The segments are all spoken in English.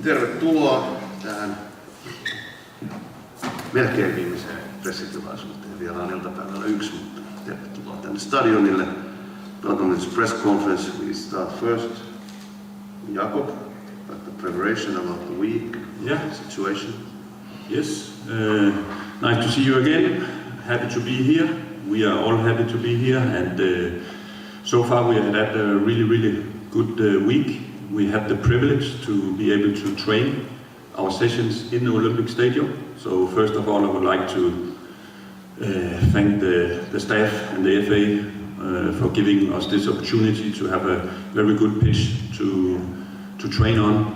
Tervetuloa tähän melkein viimeiseen pressitilaisuuteen. Vielä on iltapäivällä 1, mutta tervetuloa tänne stadionille. Welcome to this press conference. We start first, Jacob, about the preparation about the week, situation. Yes, nice to see you again. Happy to be here. We are all happy to be here, and so far we have had a really good week. We had the privilege to be able to train our sessions in the Olympic Stadium. So first of all, I would like to thank the staff and the FA for giving us this opportunity to have a very good pitch to train on.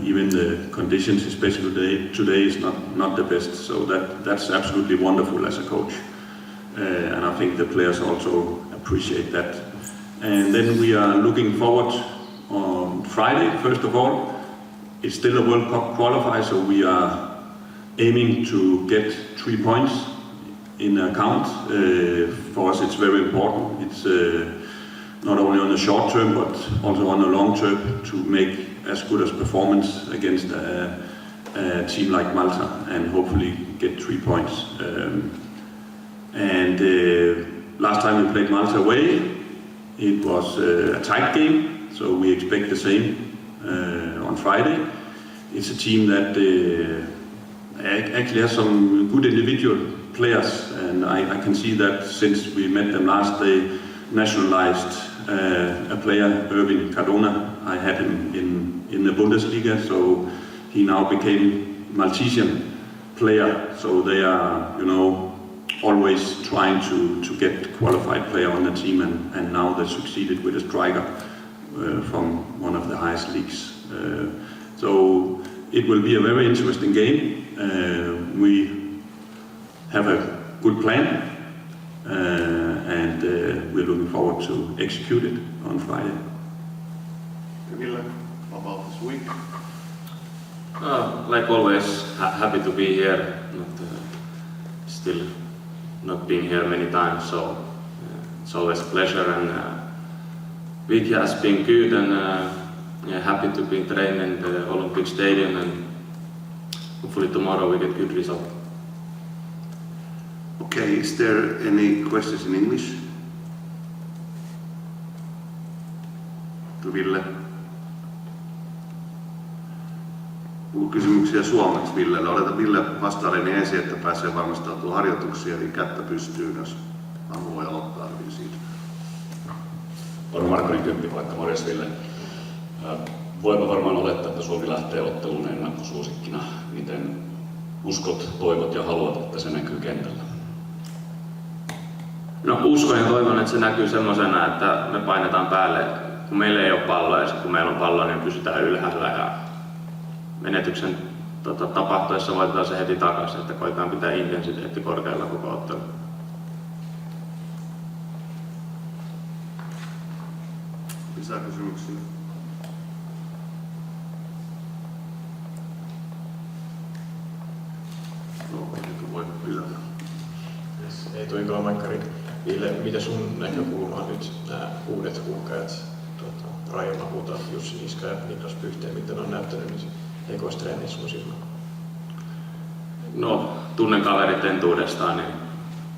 Even the conditions, especially today, is not the best. So that's absolutely wonderful as a coach, and I think the players also appreciate that. And then we are looking forward on Friday. First of all, it's still a World Cup qualifier, so we are aiming to get 3 points in account. For us, it's very important. It's not only on the short term, but also on the long term to make as good as performance against a team like Malta and hopefully get 3 points. Last time we played Malta away, it was a tight game, so we expect the same on Friday. It's a team that actually has some good individual players, and I can see that since we met them last, they nationalized a player, Irving Cardona. I had him in the Bundesliga, so he now became Maltesian player. So they are, always trying to get qualified player on the team, and now they succeeded with a striker from one of the highest leagues. So it will be a very interesting game. We have a good plan, and we're looking forward to execute it on Friday. Ville, about this week? Like always, happy to be here. Still not been here many times, so it's always a pleasure. And week has been good, and happy to be training in the Olympic Stadium, and hopefully tomorrow we get good result. Okay, is there any questions in English? To Ville. Kysymyksiä suomeksi Villelle. Oleta Ville vastailee niin ensin, että pääsee valmistautumaan harjoituksiin, eli kättä pystyyn, jos Anu voi aloittaa hyvin siitä. On Markonin 10 vaikka, morjes Ville. Voimme varmaan olettaa, että Suomi lähtee otteluun ennakkosuosikkina. Miten uskot, toivot ja haluat, että se näkyy kentällä? No uskon ja toivon, että se näkyy semmoisena, että me painetaan päälle, kun meillä ei ole palloa, ja kun meillä on pallo, niin pysytään ylhäällä, ja menetyksen tapahtuessa voitetaan se heti takaisin, että koetaan pitää intensiteetti korkealla koko ottelu. Lisää kysymyksiä? Voi lisätä. Ei tuinkaan Maikkari. Ville, mitä sun näkökulma on nyt nämä uudet kuukaudet? Raija Mahuta, Jussi Niska ja Niklas Pyhteen, miten on näyttänyt nyt heikoissa treeneissä sun silmään? No, tunnen kaverit entuudestaan, niin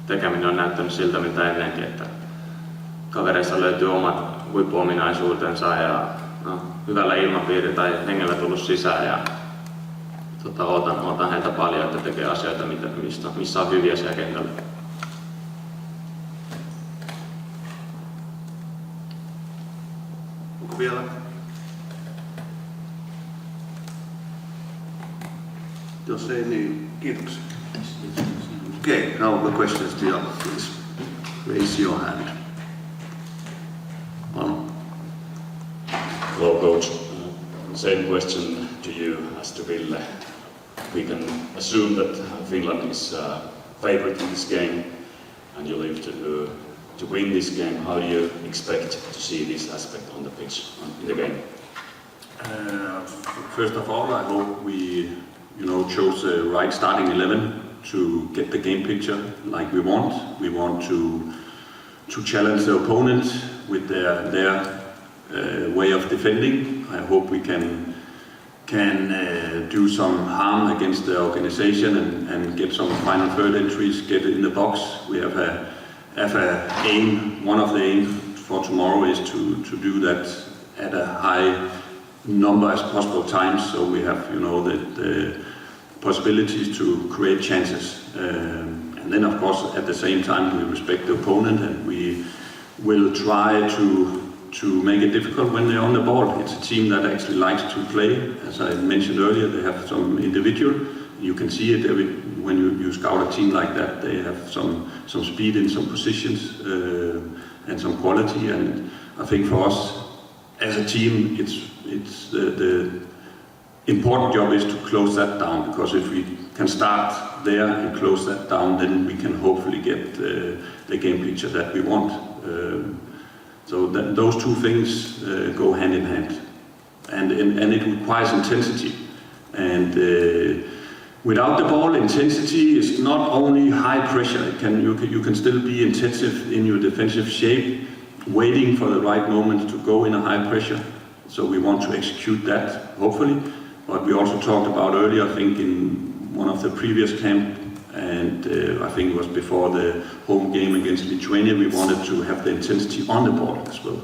tekeminen on näyttänyt siltä mitä ennenkin, että kavereissa löytyy omat huippuominaisuutensa ja hyvällä ilmapiiri tai hengellä tullut sisään ja ootan heiltä paljon, että tekee asioita, missä on hyviä siellä kentällä. Onko vielä? Jos ei, niin kiitoksia. Okay, now the questions to you, please. Raise your hand. Anu. Hello coach, same question to you as to Ville. We can assume that Finland is favorite in this game and you live to win this game. How do you expect to see this aspect on the pitch in the game? First of all, I hope we chose the right starting 11 to get the game picture like we want. We want to challenge the opponent with their way of defending. I hope we can can do some harm against the organization and get some final third entries, get in the box. We have a aim. One of the aims for tomorrow is to do that at a high number as possible times, so we have, the possibilities to create chances. And then, of course, at the same time, we respect the opponent and we will try to make it difficult when they're on the ball. It's a team that actually likes to play. As I mentioned earlier, they have some individual. You can see it when you scout a team like that. They have some speed in some positions and some quality. And I think for us as a team, it's the important job is to close that down, because if we can start there and close that down, then we can hopefully get the game picture that we want. So those two things go hand in hand, and it requires intensity. And without the ball, intensity is not only high pressure. You can still be intensive in your defensive shape, waiting for the right moment to go in a high pressure. So we want to execute that, hopefully. But we also talked about earlier, I think in one of the previous camp, and I think it was before the home game against Lithuania, we wanted to have the intensity on the ball as well.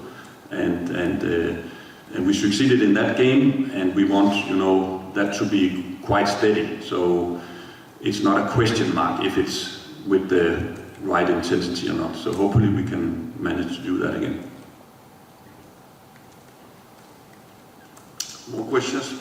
And we succeeded in that game, and we want, that to be quite steady. So it's not a question mark if it's with the right intensity or not. So hopefully we can manage to do that again. More questions?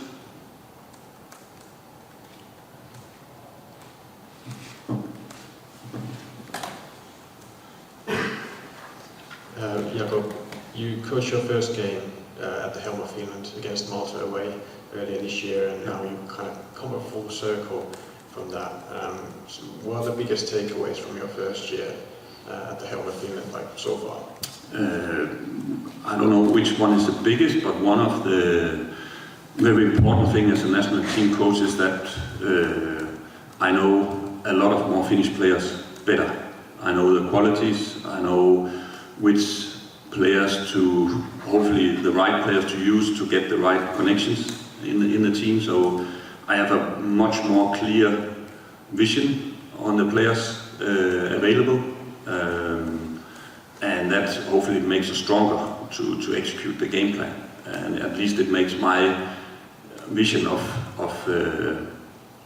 Jacob, you coached your first game at the helm of Finland against Malta away earlier this year, and now you kind of come a full circle from that. So what are the biggest takeaways from your first year at the helm of Finland, like so far? I don't know which one is the biggest, but one of the very important things as a national team coach is that I know a lot of more Finnish players better. I know the qualities, I know which players to, hopefully the right players to use to get the right connections in the team. So I have a much more clear vision on the players available, and that hopefully makes us stronger to execute the game plan. And at least it makes my vision of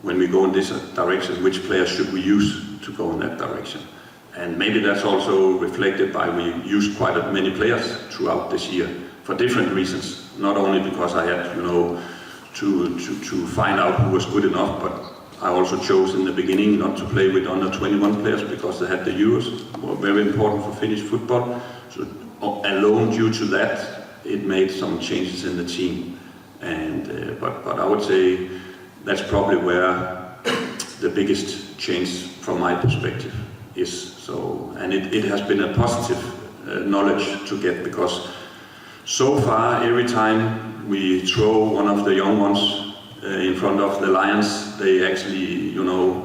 when we go in this direction, which players should we use to go in that direction. And maybe that's also reflected by we used quite many players throughout this year for different reasons. Not only because I had, to find out who was good enough, but I also chose in the beginning not to play with under 21 players because they had the Euros, were very important for Finnish football. So alone due to that, it made some changes in the team. And but I would say that's probably where the biggest change from my perspective is. So, and it has been a positive knowledge to get, because so far every time we throw one of the young ones in front of the Lions, they actually,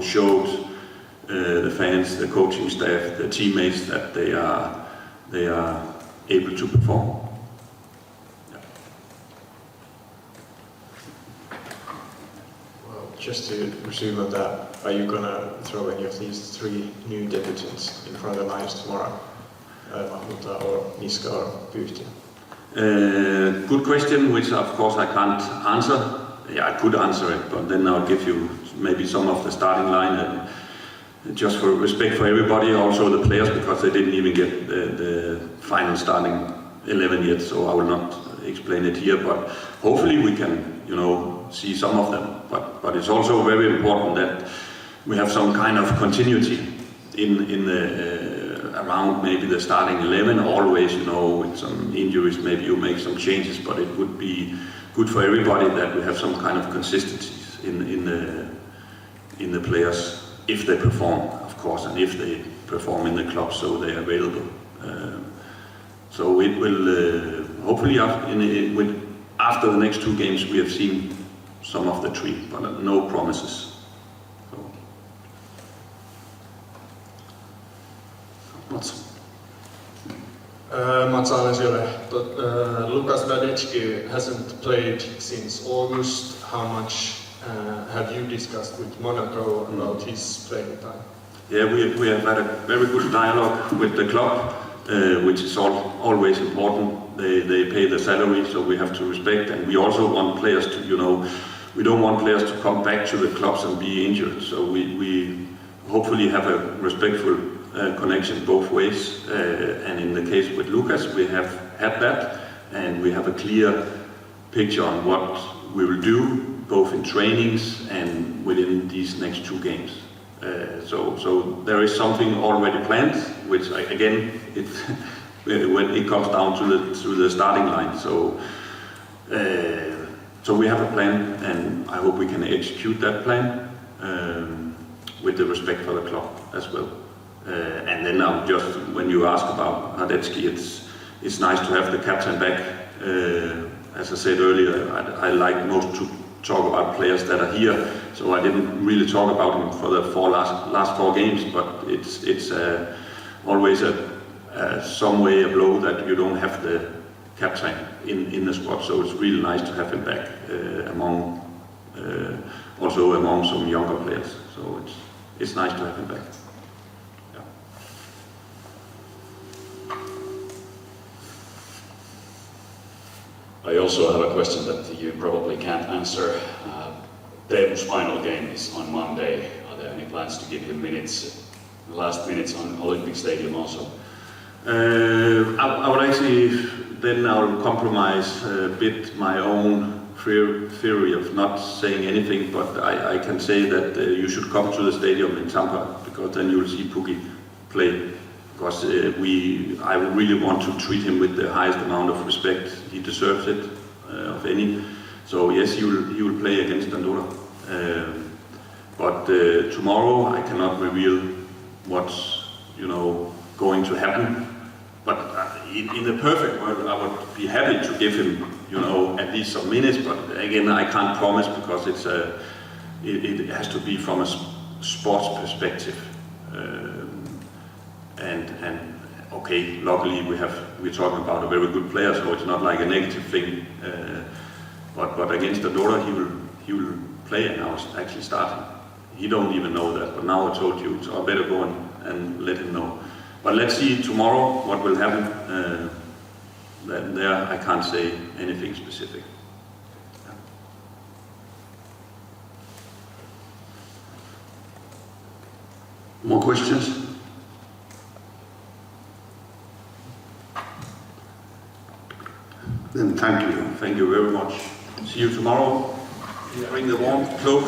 showed the fans, the coaching staff, the teammates that they are able to perform. Just to resume on that, are you going to throw any of these three new debutants in front of the Lions tomorrow? Mahmuta or Niska or Pyhtiä? Good question, which of course I can't answer. Yeah, I could answer it, but then I'll give you maybe some of the starting line, and just for respect for everybody, also the players, because they didn't even get the final starting 11 yet, so I will not explain it here, but hopefully we can, see some of them. But it's also very important that we have some kind of continuity in the around maybe the starting 11. Always, with some injuries, maybe you make some changes, but it would be good for everybody that we have some kind of consistency in the players, if they perform, of course, and if they perform in the club, so they are available. So it will hopefully after the next two games we have seen some of the three, but no promises. So. Mats Alensiolle. Lukas Radecki hasn't played since August. How much have you discussed with Monaco about his playing time? Yeah, we have had a very good dialogue with the club, which is always important. They pay the salary, so we have to respect, and we also want players to, we don't want players to come back to the clubs and be injured. So we hopefully have a respectful connection both ways. And in the case with Lucas, we have had that, and we have a clear picture on what we will do, both in trainings and within these next 2 games. So there is something already planned, which when it comes down to the starting line. So we have a plan, and I hope we can execute that plan with the respect for the club as well. And then when you ask about Radecki, it's nice to have the captain back. As I said earlier, I like most to talk about players that are here, so I didn't really talk about him for the last 4 games, but it's always some way a blow that you don't have the captain in the squad, so it's really nice to have him back also among some younger players, so it's nice to have him back. I also have a question that you probably can't answer. Teemu's final game is on Monday. Are there any plans to give him last minutes on Olympic Stadium also? I would actually, then I'll compromise a bit my own theory of not saying anything, but I can say that you should come to the stadium in Tampa, because then you'll see Pukki play. Because I really want to treat him with the highest amount of respect. He deserves it, of any. So yes, he will play against Andorra. But tomorrow I cannot reveal what's going to happen. But in the perfect world, I would be happy to give him at least some minutes. But again, I can't promise, because it has to be from a sports perspective. And okay, luckily we're talking about a very good player, so it's not like a negative thing. But against Andorra, he will play, and I was actually starting. He don't even know that, but now I told you, so I better go and let him know. But let's see tomorrow what will happen. There I can't say anything specific. More questions? Then thank you. Thank you very much. See you tomorrow. Bring the warm cloak.